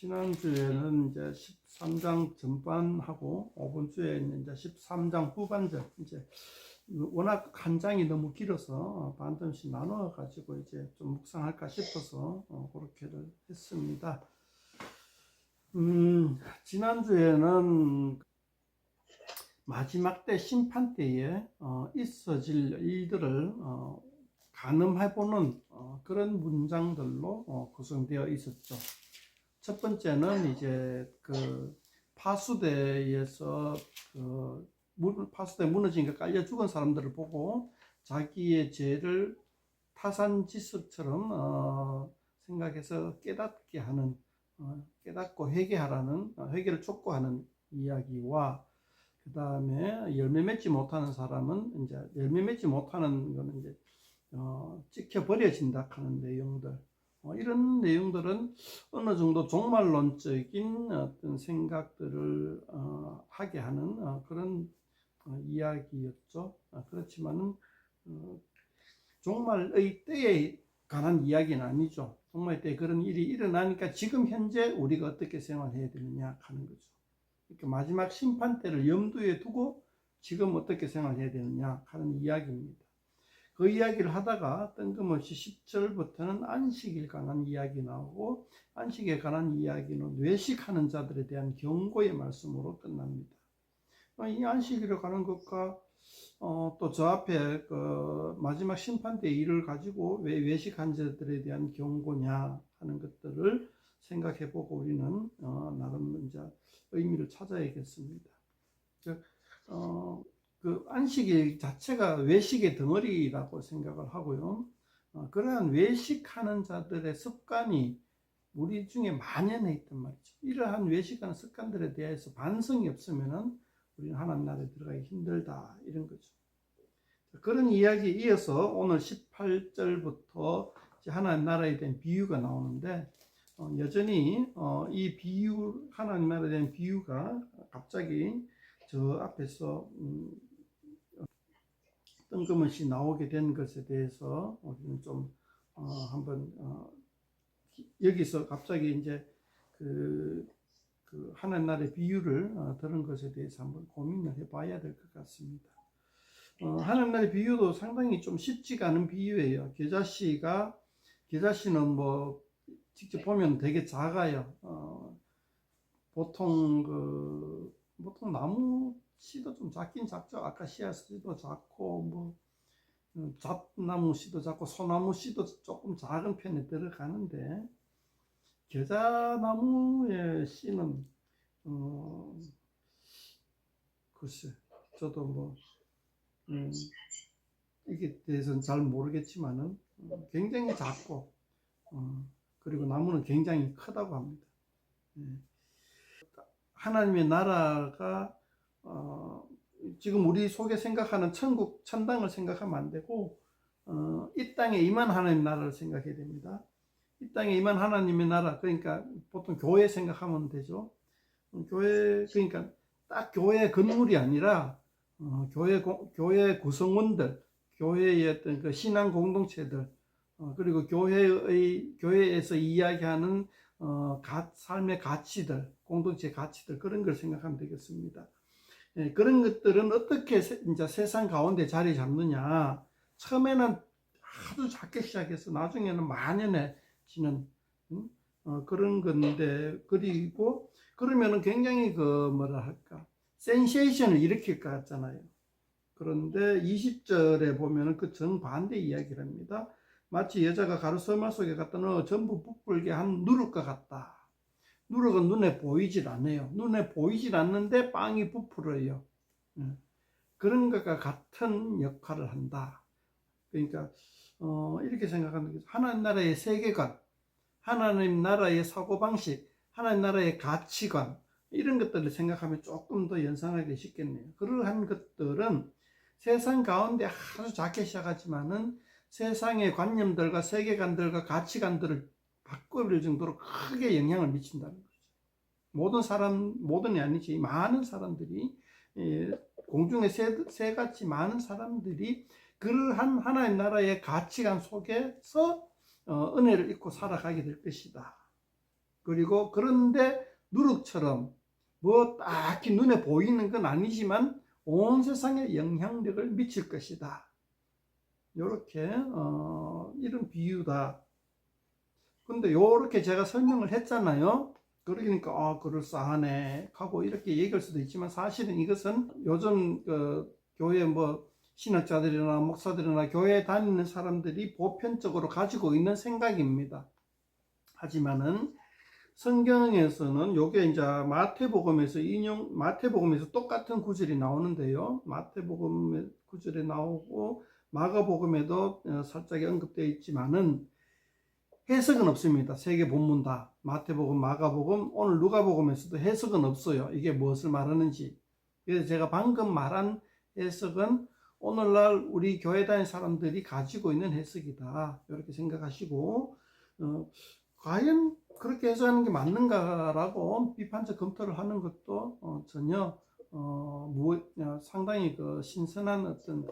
지난주에는 이제 13장 전반하고 이번 주에는 이제 13장 후반전, 이제 워낙 한 장이 너무 길어서 반편씩 나눠 가지고 이제 좀 묵상할까 싶어서 그렇게를 했습니다. 지난주에는 마지막 때 심판 때에 있어질 일들을 가늠해보는 그런 문장들로 구성되어 있었죠. 첫 번째는 이제 그 파수대에서 파수대 무너진 거 깔려 죽은 사람들을 보고 자기의 죄를 타산지석처럼 생각해서 깨닫게 하는, 깨닫고 회개하라는, 회개를 촉구하는 이야기와, 그 다음에 열매 맺지 못하는 사람은 이제 열매 맺지 못하는 거는 이제 찍혀 버려진다 하는 내용들. 이런 내용들은 어느 정도 종말론적인 어떤 생각들을 하게 하는 그런 이야기였죠. 그렇지만은 종말의 때에 관한 이야기는 아니죠. 종말 때 그런 일이 일어나니까 지금 현재 우리가 어떻게 생활해야 되느냐 하는 거죠. 그러니까 마지막 심판 때를 염두에 두고 지금 어떻게 생활해야 되느냐 하는 이야기입니다. 그 이야기를 하다가 뜬금없이 10절부터는 안식일 관한 이야기 나오고, 안식에 관한 이야기는 외식하는 자들에 대한 경고의 말씀으로 끝납니다. 이 안식일에 관한 것과 또 저 앞에 그 마지막 심판 때 일을 가지고 왜 외식한 자들에 대한 경고냐 하는 것들을 생각해보고 우리는 나름 이제 의미를 찾아야겠습니다. 그 안식일 자체가 외식의 덩어리라고 생각을 하고요. 그러한 외식하는 자들의 습관이 우리 중에 만연해 있단 말이죠. 이러한 외식하는 습관들에 대해서 반성이 없으면은 우리는 하나님 나라에 들어가기 힘들다, 이런 거죠. 그런 이야기에 이어서 오늘 18절부터 하나님 나라에 대한 비유가 나오는데, 여전히 이 비유, 하나님 나라에 대한 비유가 갑자기 저 앞에서 뜬금없이 나오게 된 것에 대해서 우리는 좀 한번 여기서 갑자기 이제 그 하나님 나라의 비유를 들은 것에 대해서 한번 고민을 해봐야 될 것 같습니다. 하나님 나라의 비유도 상당히 좀 쉽지가 않은 비유예요. 겨자씨는 뭐 직접 보면 되게 작아요. 보통 나무 씨도 좀 작긴 작죠. 아카시아 씨도 작고, 뭐 잣나무 씨도 작고, 소나무 씨도 조금 작은 편에 들어가는데, 겨자나무의 씨는 글쎄, 저도 뭐 이게 대해서는 잘 모르겠지만은 굉장히 작고, 그리고 나무는 굉장히 크다고 합니다. 하나님의 나라가 지금 우리 속에 생각하는 천국, 천당을 생각하면 안 되고, 이 땅에 임한 하나님 나라를 생각해야 됩니다. 이 땅에 임한 하나님의 나라, 그러니까 보통 교회 생각하면 되죠. 교회, 그러니까 딱 교회 건물이 아니라 교회 구성원들, 교회의 어떤 그 신앙 공동체들, 그리고 교회에서 이야기하는 삶의 가치들, 공동체 가치들, 그런 걸 생각하면 되겠습니다. 그런 것들은 어떻게 이제 세상 가운데 자리 잡느냐. 처음에는 아주 작게 시작해서 나중에는 만연해지는 그런 건데, 그리고 그러면은 굉장히 센세이션을 일으킬 것 같잖아요. 그런데 20절에 보면은 그 정반대 이야기를 합니다. 마치 여자가 가루서말 속에 갖다 넣어 전부 부풀게 한 누룩과 같다. 누룩은 눈에 보이질 않아요. 눈에 보이질 않는데 빵이 부풀어요. 그런 것과 같은 역할을 한다. 그러니까 이렇게 생각하는 거죠. 하나님 나라의 세계관, 하나님 나라의 사고방식, 하나님 나라의 가치관, 이런 것들을 생각하면 조금 더 연상하기 쉽겠네요. 그러한 것들은 세상 가운데 아주 작게 시작하지만은 세상의 관념들과 세계관들과 가치관들을 바꿔버릴 정도로 크게 영향을 미친다는 거죠. 모든이 아니지, 많은 사람들이, 공중에 새같이 많은 사람들이 그러한 하나님 나라의 가치관 속에서 은혜를 입고 살아가게 될 것이다. 그리고 그런데 누룩처럼 뭐 딱히 눈에 보이는 건 아니지만 온 세상에 영향력을 미칠 것이다. 이렇게 이런 비유다. 근데 요렇게 제가 설명을 했잖아요. 그러니까 그럴싸하네 하고 이렇게 얘기할 수도 있지만, 사실은 이것은 요즘 교회 뭐 신학자들이나 목사들이나 교회에 다니는 사람들이 보편적으로 가지고 있는 생각입니다. 하지만은 성경에서는 요게 이제 마태복음에서 똑같은 구절이 나오는데요. 마태복음 구절에 나오고 마가복음에도 살짝 언급되어 있지만은 해석은 없습니다. 세 개 본문 다. 마태복음, 마가복음, 오늘 누가복음에서도 해석은 없어요. 이게 무엇을 말하는지. 그래서 제가 방금 말한 해석은 오늘날 우리 교회 다니는 사람들이 가지고 있는 해석이다. 이렇게 생각하시고, 과연 그렇게 해석하는 게 맞는가라고 비판적 검토를 하는 것도 전혀 상당히 신선한 어떤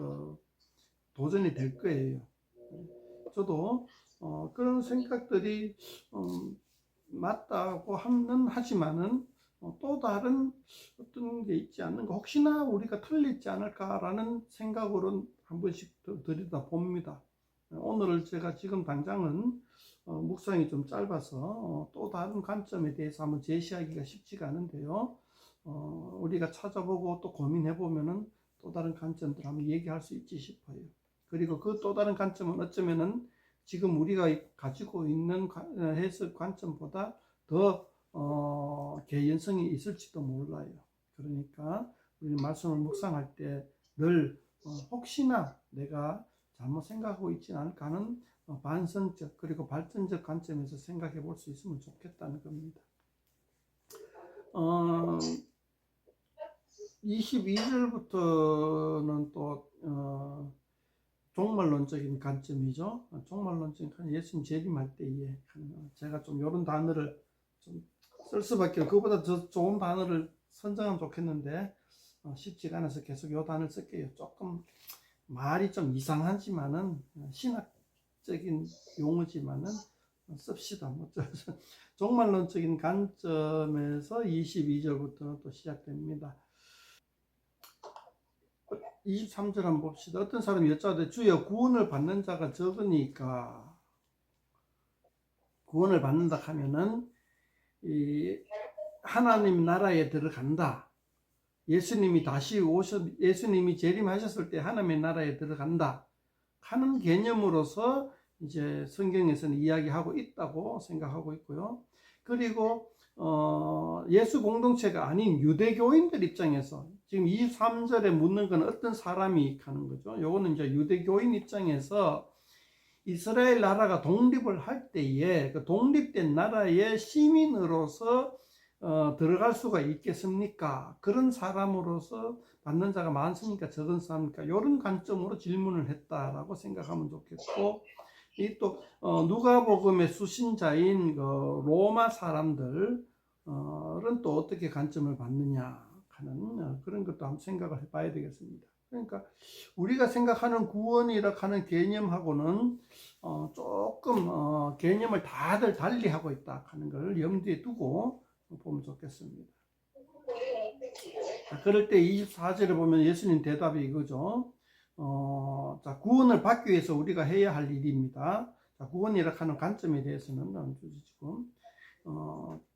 도전이 될 거예요. 저도 그런 생각들이 맞다고 하지만은 또 다른 어떤 게 있지 않는가, 혹시나 우리가 틀리지 않을까라는 생각으로 한 번씩 들여다 봅니다. 오늘 제가 지금 당장은 묵상이 좀 짧아서 또 다른 관점에 대해서 한번 제시하기가 쉽지가 않은데요. 우리가 찾아보고 또 고민해 보면은 또 다른 관점들 한번 얘기할 수 있지 싶어요. 그리고 그 또 다른 관점은 어쩌면은 지금 우리가 가지고 있는 해석 관점보다 더 개연성이 있을지도 몰라요. 그러니까 우리 말씀을 묵상할 때 늘 혹시나 내가 잘못 생각하고 있지 않을까 하는 반성적 그리고 발전적 관점에서 생각해 볼 수 있으면 좋겠다는 겁니다. 22절부터는 또 종말론적인 관점이죠. 종말론적인 관점, 예수님 재림할 때에 제가 좀 이런 단어를 좀 쓸 수밖에, 그거보다 더 좋은 단어를 선정하면 좋겠는데 쉽지가 않아서 계속 이 단어를 쓸게요. 조금 말이 좀 이상하지만은 신학적인 용어지만은 씁시다. 종말론적인 관점에서 22절부터 또 시작됩니다. 23절 한번 봅시다. 어떤 사람이 여짜되 주여 구원을 받는 자가 적으니까, 구원을 받는다 하면은 이 하나님 나라에 들어간다. 예수님이 예수님이 재림하셨을 때 하나님의 나라에 들어간다 하는 개념으로서 이제 성경에서는 이야기하고 있다고 생각하고 있고요. 그리고 예수 공동체가 아닌 유대교인들 입장에서 지금 23절에 묻는 건 어떤 사람이 하는 거죠. 요거는 이제 유대교인 입장에서 이스라엘 나라가 독립을 할 때에 그 독립된 나라의 시민으로서 들어갈 수가 있겠습니까? 그런 사람으로서 받는 자가 많습니까? 적은 사람입니까? 이런 관점으로 질문을 했다라고 생각하면 좋겠고, 이 또 누가복음의 수신자인 로마 사람들은 또 어떻게 관점을 받느냐 하는 그런 것도 한번 생각을 해봐야 되겠습니다. 그러니까 우리가 생각하는 구원이라 하는 개념하고는 조금 개념을 다들 달리 하고 있다 하는 걸 염두에 두고 보면 좋겠습니다. 그럴 때 24절에 보면 예수님 대답이 이거죠. 자, 구원을 받기 위해서 우리가 해야 할 일입니다. 자, 구원이라 하는 관점에 대해서는 지금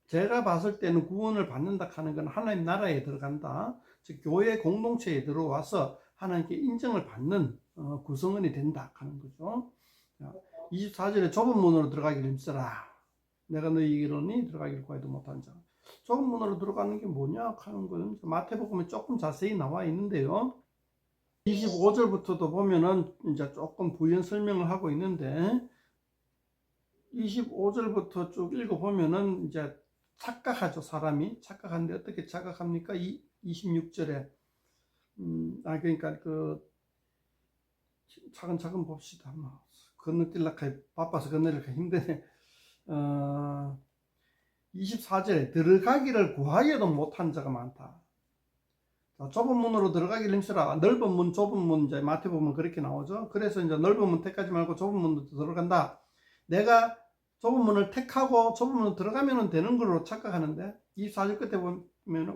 제가 봤을 때는 구원을 받는다 하는 건 하나님 나라에 들어간다, 즉 교회 공동체에 들어와서 하나님께 인정을 받는 구성원이 된다 하는 거죠. 24절에 좁은 문으로 들어가기를 힘쓰라. 내가 너희에게로니 들어가기를 구하지도 못한 자. 좁은 문으로 들어가는 게 뭐냐 하는 건 마태복음에 조금 자세히 나와 있는데요. 25절부터도 보면은 이제 조금 부연 설명을 하고 있는데, 25절부터 쭉 읽어보면은 이제 착각하죠. 사람이 착각하는데 어떻게 착각합니까? 26절에 그러니까 차근차근 봅시다. 건너뛸라카 바빠서 건너뛸라카 힘드네. 24절에 들어가기를 구하여도 못한 자가 많다. 자, 좁은 문으로 들어가기를 힘쓰라. 넓은 문, 좁은 문, 이제 마태복음은 그렇게 나오죠. 그래서 이제 넓은 문 택하지 말고 좁은 문으로 들어간다. 내가 좁은 문을 택하고 좁은 문으로 들어가면 되는 걸로 착각하는데, 24절 끝에 보면,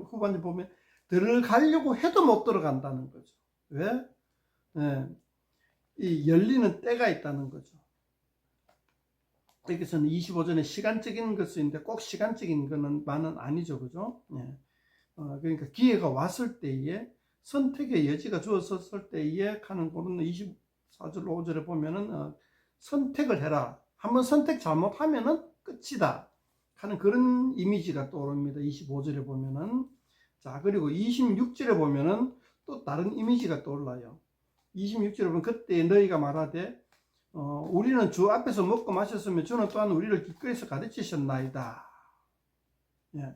후반에 보면 들어가려고 해도 못 들어간다는 거죠. 왜? 예, 이 열리는 때가 있다는 거죠. 여기서는 25절에 시간적인 것인데 꼭 시간적인 거는 만은 아니죠. 그죠? 예. 그러니까 기회가 왔을 때에, 선택의 여지가 주어졌을 때에 하는 그런 24절 5절에 보면은 선택을 해라. 한번 선택 잘못하면은 끝이다 하는 그런 이미지가 떠오릅니다. 25절에 보면은. 자, 그리고 26절에 보면은 또 다른 이미지가 떠올라요. 26절에 보면 그때 너희가 말하되 우리는 주 앞에서 먹고 마셨으며 주는 또한 우리를 기꺼이서 가르치셨나이다. 예.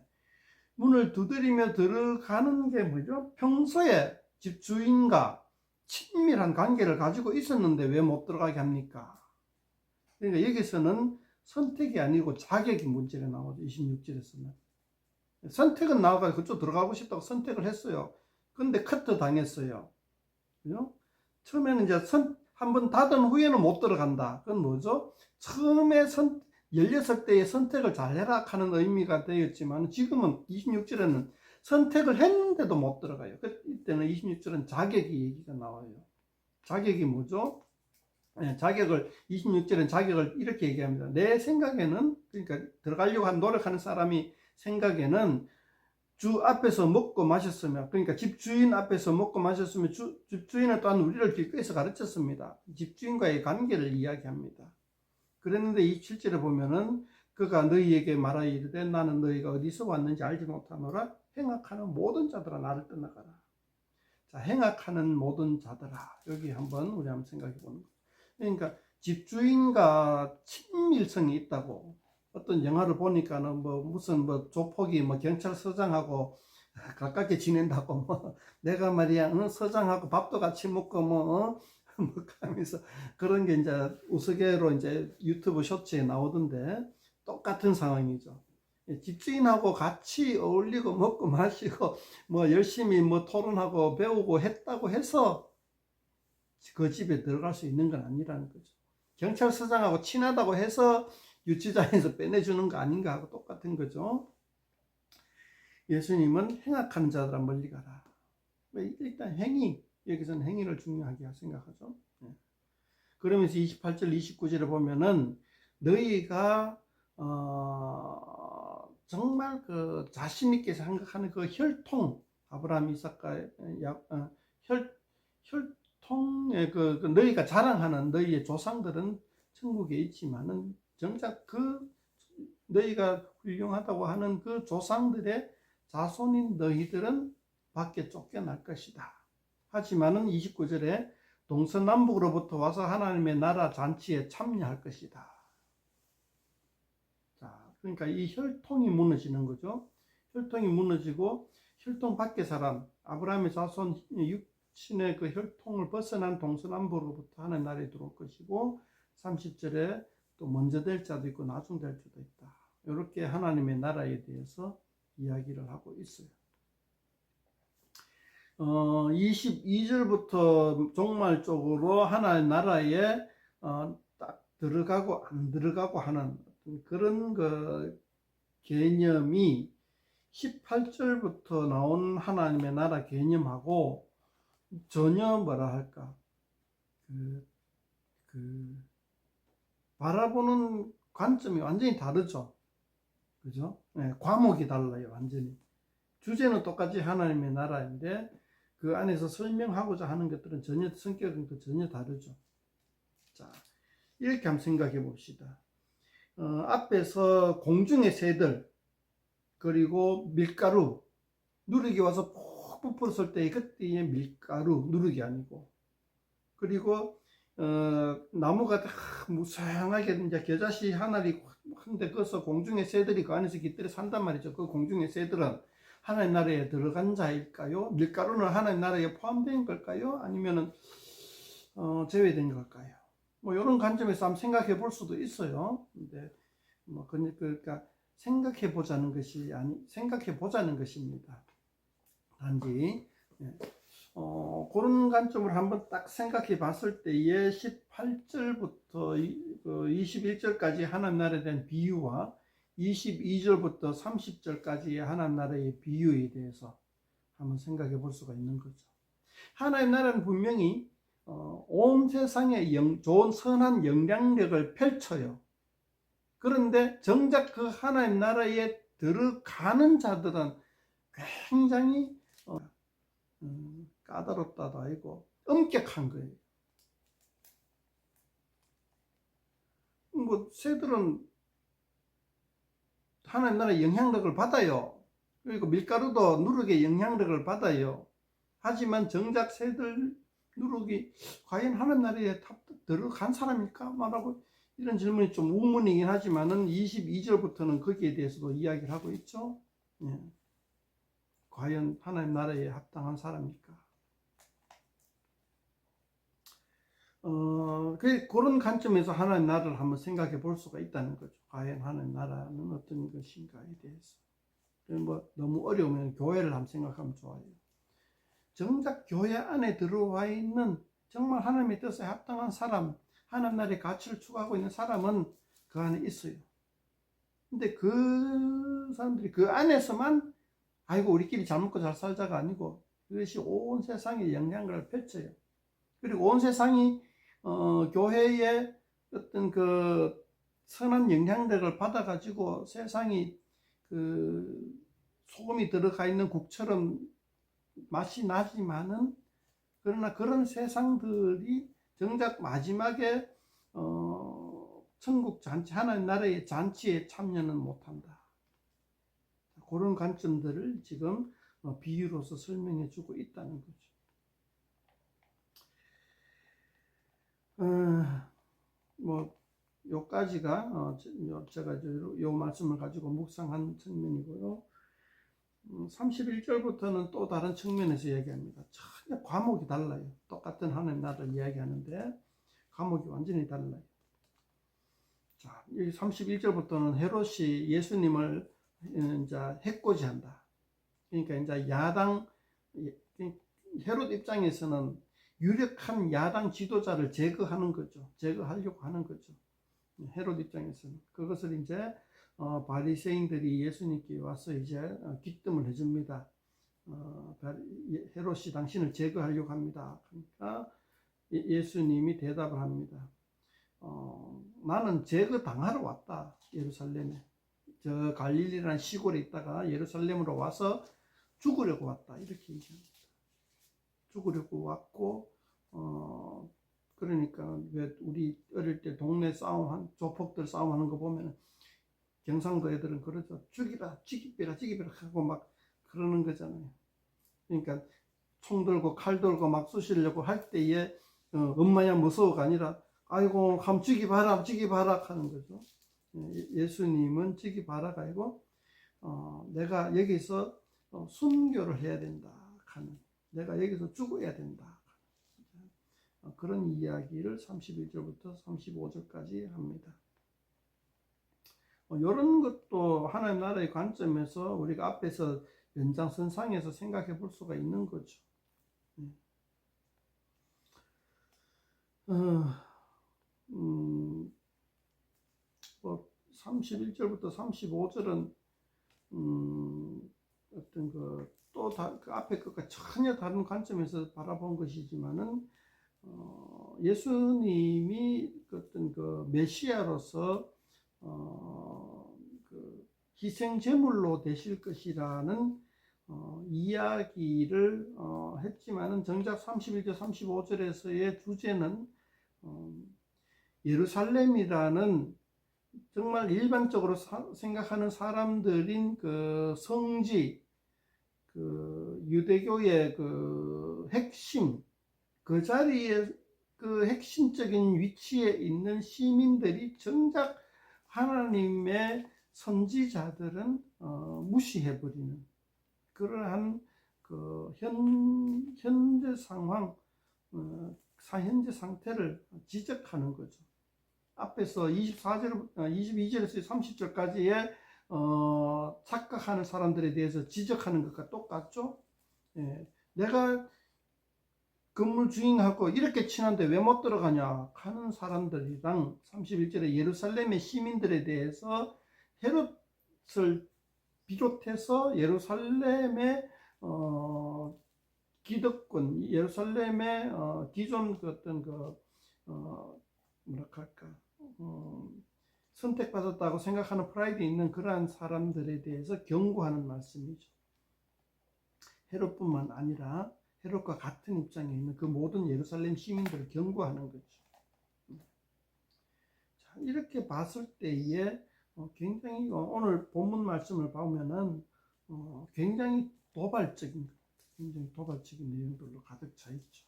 문을 두드리며 들어가는 게 뭐죠? 평소에 집주인과 친밀한 관계를 가지고 있었는데 왜 못 들어가게 합니까? 그러니까 여기서는 선택이 아니고 자격이 문제가 나오죠. 26절에서는. 선택은 나와가지고 그쪽 들어가고 싶다고 선택을 했어요. 근데 커트 당했어요. 그죠? 처음에는 이제 한번 닫은 후에는 못 들어간다. 그건 뭐죠? 처음에 열렸을 때의 선택을 잘해라 하는 의미가 되었지만, 지금은 26절에는 선택을 했는데도 못 들어가요. 이때는 26절은 자격이 얘기가 나와요. 자격이 뭐죠? 네, 26절은 자격을 이렇게 얘기합니다. 내 생각에는, 그러니까 들어가려고 노력하는 사람이 생각에는 주 앞에서 먹고 마셨으며, 그러니까 집주인 앞에서 먹고 마셨으며 집주인은 또한 우리를 길거리에서 가르쳤습니다. 집주인과의 관계를 이야기합니다. 그랬는데 27절에 보면은 그가 너희에게 말하여 이르되 나는 너희가 어디서 왔는지 알지 못하노라. 행악하는 모든 자들아 나를 떠나가라. 자, 행악하는 모든 자들아, 여기 우리 한번 생각해 보는 거예요. 그러니까 집주인과 친밀성이 있다고. 어떤 영화를 보니까는 무슨 조폭이 경찰서장하고 가깝게 지낸다고, 내가 말이야 서장하고 밥도 같이 먹고 하면서 그런 게 이제 우스개로 이제 유튜브 쇼츠에 나오던데, 똑같은 상황이죠. 집주인하고 같이 어울리고 먹고 마시고 열심히 토론하고 배우고 했다고 해서 그 집에 들어갈 수 있는 건 아니라는 거죠. 경찰서장하고 친하다고 해서 유치장에서 빼내주는 거 아닌가 하고 똑같은 거죠. 예수님은 행악하는 자들아 멀리 가라. 일단 여기서는 행위를 중요하게 생각하죠. 그러면서 28절 29절에 보면은 너희가 정말 그 자신 있게 생각하는 그 혈통, 아브라함, 이삭과 혈통의 그 너희가 자랑하는 너희의 조상들은 천국에 있지만은 정작 너희가 훌륭하다고 하는 그 조상들의 자손인 너희들은 밖에 쫓겨날 것이다. 하지만은 29절에 동서남북으로부터 와서 하나님의 나라 잔치에 참여할 것이다. 자, 그러니까 이 혈통이 무너지는 거죠. 혈통이 무너지고 혈통 밖의 사람, 아브라함의 자손 육신의 그 혈통을 벗어난 동서남북으로부터 하나님 나라에 들어올 것이고, 30절에 또 먼저 될 자도 있고 나중 될 자도 있다. 이렇게 하나님의 나라에 대해서 이야기를 하고 있어요. 22절부터 종말 쪽으로 하나의 나라에 딱 들어가고 안 들어가고 하는 그런 그 개념이 18절부터 나온 하나님의 나라 개념하고 전혀 뭐라 할까 바라보는 관점이 완전히 다르죠. 그죠? 네, 과목이 달라요. 완전히. 주제는 똑같이 하나님의 나라인데 그 안에서 설명하고자 하는 것들은 성격은 전혀 다르죠. 자, 이렇게 한번 생각해 봅시다. 앞에서 공중의 새들, 그리고 밀가루, 누룩이 와서 푹 부풀었을 때 그때의 밀가루, 누룩이 아니고, 그리고 나무가 다 무성하게 이제 겨자씨 하나리 한데 거기서 공중의 새들이 그 안에서 깃들여 산단 말이죠. 그 공중의 새들은 하나님 나라에 들어간 자일까요? 밀가루는 하나님 나라에 포함된 걸까요? 아니면은 제외된 걸까요? 이런 관점에서 한번 생각해 볼 수도 있어요. 근데 그러니까 생각해 보자는 것입니다. 단지 그런 관점을 한번 딱 생각해 봤을 때에 18절부터 그 21절까지 하나님 나라에 대한 비유와 22절부터 30절까지의 하나님 나라의 비유에 대해서 한번 생각해 볼 수가 있는 거죠. 하나님 나라는 분명히 온 세상에 좋은 선한 영향력을 펼쳐요. 그런데 정작 그 하나님 나라에 들어가는 자들은 굉장히 까다롭다도 아니고 엄격한 거예요. 뭐 새들은 하나님 나라의 영향력을 받아요. 그리고 밀가루도 누룩의 영향력을 받아요. 하지만 정작 새들 누룩이 과연 하나님 나라에 들어간 사람일까? 말하고 이런 질문이 좀 우문이긴 하지만은 22절부터는 거기에 대해서도 이야기를 하고 있죠. 예. 과연 하나님 나라에 합당한 사람일까? 그런 관점에서 하나님 나라를 한번 생각해 볼 수가 있다는 거죠. 과연 하나님 나라는 어떤 것인가에 대해서. 뭐 너무 어려우면 교회를 한번 생각하면 좋아요. 정작 교회 안에 들어와 있는 정말 하나님의 뜻에 합당한 사람, 하나님 나라의 가치를 추구하고 있는 사람은 그 안에 있어요. 근데 그 사람들이 그 안에서만 아이고 우리끼리 잘 먹고 잘 살자가 아니고 그것이 온 세상에 영향력을 펼쳐요. 그리고 온 세상이 교회의 어떤 그 선한 영향력을 받아가지고 세상이 그 소금이 들어가 있는 국처럼 맛이 나지만은 그러나 그런 세상들이 정작 마지막에 천국 잔치, 하나님 나라의 잔치에 참여는 못한다. 그런 관점들을 지금 비유로서 설명해 주고 있다는 거죠. 뭐 요까지가 제가 요 말씀을 가지고 묵상한 측면이고요. 31절부터는 또 다른 측면에서 얘기합니다. 전혀 과목이 달라요. 똑같은 하나님 나라를 이야기하는데 과목이 완전히 달라요. 자, 여기 31절부터는 헤롯이 예수님을 이제 해코지한다. 그러니까 이제 야당 헤롯 입장에서는 유력한 야당 지도자를 제거하는 거죠. 제거하려고 하는 거죠. 헤롯 입장에서는 그것을 이제 바리새인들이 예수님께 와서 이제 기뜸을 해줍니다. 헤롯이 당신을 제거하려고 합니다. 그러니까 예수님이 대답을 합니다. 나는 제거당하러 왔다. 예루살렘에. 저 갈릴리라는 시골에 있다가 예루살렘으로 와서 죽으려고 왔다. 이렇게 얘기합니다. 죽으려고 왔고 그러니까 왜 우리 어릴 때 동네 싸움 조폭들 싸움하는 거 보면 경상도 애들은 그러죠. 죽이라, 죽이빼라, 죽이빼라 하고 막 그러는 거잖아요. 그러니까 총 들고 칼 들고 막 쑤시려고 할 때에 엄마야 무서워가 아니라 아이고 한번 죽이봐라, 죽이봐라 하는 거죠. 예수님은 죽이봐라가 아니고 내가 여기서 순교를 해야 된다 하는, 내가 여기서 죽어야 된다. 그런 이야기를 31절부터 35절까지 합니다. 이런 것도 하나님 나라의 관점에서 우리가 앞에서 연장선상에서 생각해 볼 수가 있는 거죠. 뭐 31절부터 35절은 어떤 또 그 앞에 것과 전혀 다른 관점에서 바라본 것이지만은 예수님이 어떤 그 메시아로서 그 희생 제물로 되실 것이라는 이야기를 했지만은 정작 31절 35절에서의 주제는 예루살렘이라는 정말 일반적으로 생각하는 사람들인 그 성지, 그 유대교의 그 핵심, 그 자리에 그 핵심적인 위치에 있는 시민들이 정작 하나님의 선지자들은 무시해버리는 그러한 그 현재 상황, 현재 상태를 지적하는 거죠. 앞에서 22절에서 30절까지의 착각하는 사람들에 대해서 지적하는 것과 똑같죠. 내가 건물 주인하고 이렇게 친한데 왜 못 들어가냐 하는 사람들이랑 31절에 예루살렘의 시민들에 대해서 헤롯을 비롯해서 예루살렘의 기득권, 예루살렘의 기존 그 어떤 그 뭐랄까 선택받았다고 생각하는 프라이드 있는 그러한 사람들에 대해서 경고하는 말씀이죠. 헤롯뿐만 아니라 헤롯과 같은 입장에 있는 그 모든 예루살렘 시민들을 경고하는 거죠. 자, 이렇게 봤을 때에 굉장히 오늘 본문 말씀을 보면은 굉장히 도발적인 내용들로 가득 차 있죠.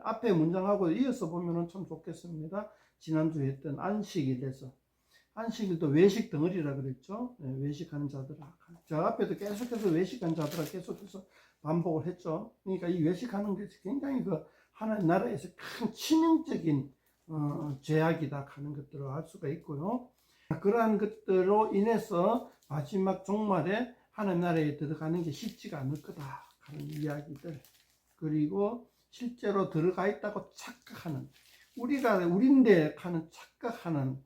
앞에 문장하고 이어서 보면은 참 좋겠습니다. 지난주에 했던 안식일에서 안식일도 외식 덩어리라 그랬죠. 네, 외식하는 자들아. 저 앞에도 계속해서 외식하는 자들아 계속해서 반복을 했죠. 그러니까 이 외식하는 것이 굉장히 그 하나님 나라에서 큰 치명적인 죄악이다 하는 것들을 알 수가 있고요. 그러한 것들로 인해서 마지막 종말에 하나님 나라에 들어가는 게 쉽지가 않을 거다 하는 이야기들, 그리고 실제로 들어가 있다고 착각하는, 우리가 우린데 하는 착각하는,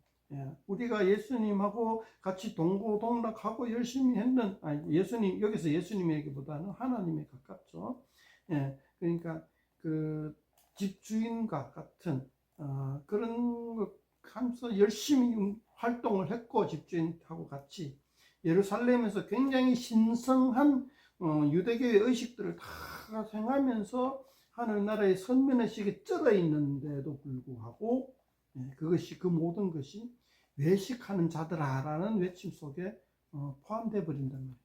우리가 예수님하고 같이 동고동락하고 열심히 했는, 예수님, 여기서 예수님에게보다는 하나님에 가깝죠. 그러니까 그 집주인과 같은 그런 것 하면서 열심히 활동을 했고, 집주인하고 같이 예루살렘에서 굉장히 신성한 유대교의 의식들을 다 행하면서 하늘 나라의 선민의식에 쩔어 있는데도 불구하고 그것이, 그 모든 것이 외식하는 자들아라는 외침 속에 포함되어 버린단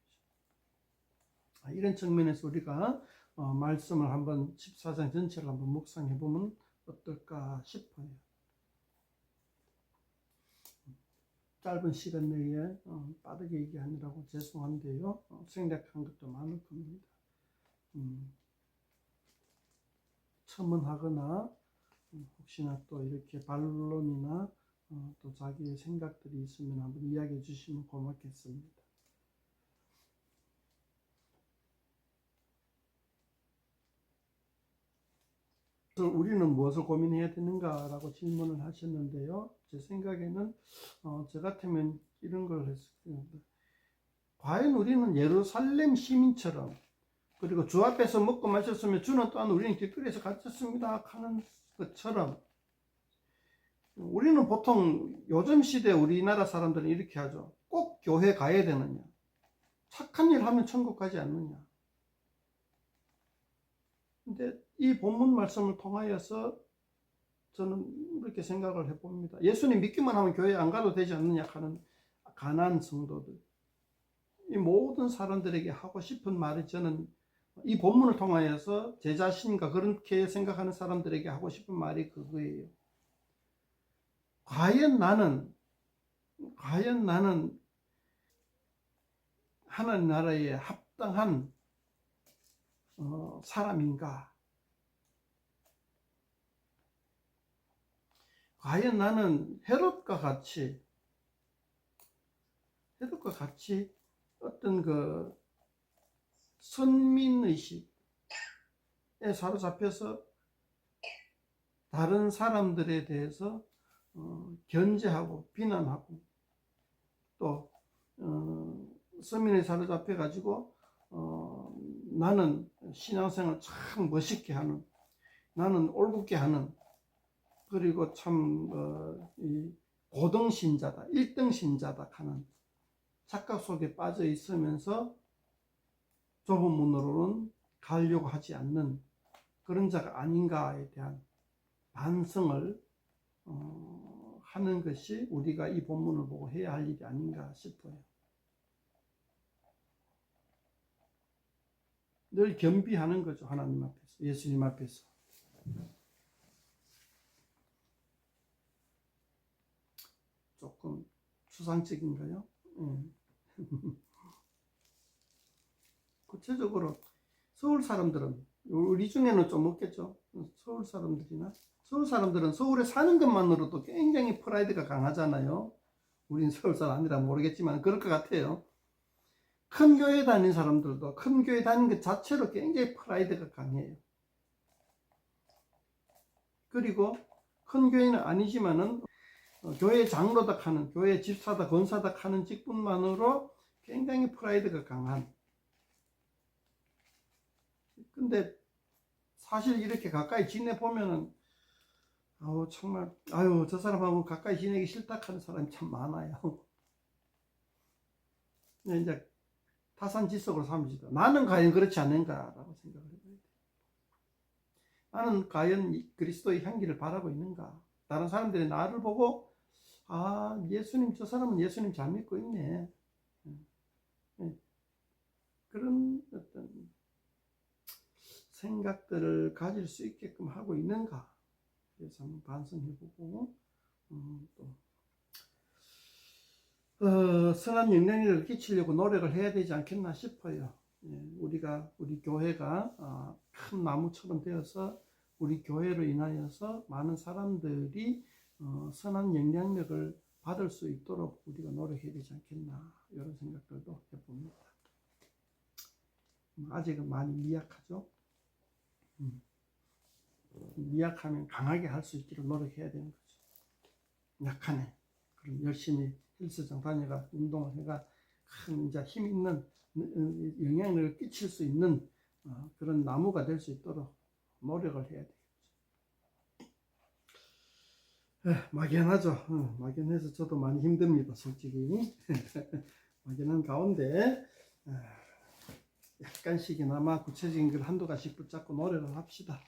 말이죠. 이런 측면에서 우리가 말씀을 한번 14장 전체를 한번 묵상해 보면 어떨까 싶어요. 짧은 시간 내에 빠르게 얘기하느라고 죄송한데요. 생략한 것도 많을 겁니다. 첨언하거나 혹시나 또 이렇게 반론이나 또 자기의 생각들이 있으면 한번 이야기해 주시면 고맙겠습니다. 우리는 무엇을 고민해야 되는가라고 질문을 하셨는데요. 제 생각에는 저 같으면 이런 걸 했습니다. 과연 우리는 예루살렘 시민처럼, 그리고 주 앞에서 먹고 마셨으면 주는 또한 우리는 길거리에서 갇혔습니다 하는 것처럼, 우리는 보통 요즘 시대 우리나라 사람들은 이렇게 하죠. 꼭 교회 가야 되느냐, 착한 일 하면 천국 가지 않느냐. 근데 이 본문 말씀을 통하여서 저는 이렇게 생각을 해봅니다. 예수님 믿기만 하면 교회 안 가도 되지 않느냐 하는 가난한 성도들, 이 모든 사람들에게 하고 싶은 말이, 저는 이 본문을 통하여서 제 자신과 그렇게 생각하는 사람들에게 하고 싶은 말이 그거예요. 과연 나는 하나님 나라에 합당한 사람인가? 과연 나는 헤롯과 같이 어떤 그 선민의식에 사로잡혀서 다른 사람들에 대해서 견제하고 비난하고, 또 선민에 사로잡혀 가지고 나는 신앙생활 참 멋있게 하는, 나는 올곧게 하는, 그리고 참 이 고등신자다, 1등 신자다 하는 착각 속에 빠져 있으면서 좁은 문으로는 가려고 하지 않는 그런 자가 아닌가에 대한 반성을 하는 것이 우리가 이 본문을 보고 해야 할 일이 아닌가 싶어요. 늘 겸비하는 거죠. 하나님 앞에서, 예수님 앞에서. 조금 추상적인가요? 구체적으로 서울 사람들은, 우리 중에는 좀 없겠죠. 서울 사람들은 서울에 사는 것만으로도 굉장히 프라이드가 강하잖아요. 우린 서울 사람 아니라 모르겠지만 그럴 것 같아요. 큰 교회 다니는 사람들도 큰 교회 다니는 것 자체로 굉장히 프라이드가 강해요. 그리고 큰 교회는 아니지만은 교회 장로다 하는, 교회 집사다 권사다 하는 직분만으로 굉장히 프라이드가 강한. 근데 사실 이렇게 가까이 지내보면은 아우 정말 아유 저 사람하고 가까이 지내기 싫다 하는 사람이 참 많아요. 이제 타산지석으로 삼지도 나는 과연 그렇지 않는가라고 생각을 해봐야 돼. 나는 과연 그리스도의 향기를 바라고 있는가? 다른 사람들이 나를 보고 아 예수님 저 사람은 예수님 잘 믿고 있네. 그런 어떤 생각들을 가질 수 있게끔 하고 있는가? 그래서 한번 반성해보고 또 선한 영향력을 끼치려고 노력을 해야 되지 않겠나 싶어요. 우리 교회가 큰 나무처럼 되어서 우리 교회로 인하여서 많은 사람들이 선한 영향력을 받을 수 있도록 우리가 노력해야 되지 않겠나 이런 생각들도 해봅니다. 아직은 많이 미약하죠. 미약하면 강하게 할 수 있기를 노력해야 되는 거죠. 약하네. 그럼 열심히 헬스장 다녀가 운동을 해가 큰 이제 힘 있는 영향력을 끼칠 수 있는 그런 나무가 될 수 있도록 노력을 해야 되겠죠. 막연하죠. 막연해서 저도 많이 힘듭니다. 솔직히 막연한 가운데 약간씩이나마 구체적인 걸 한두 가지씩 붙잡고 노력을 합시다.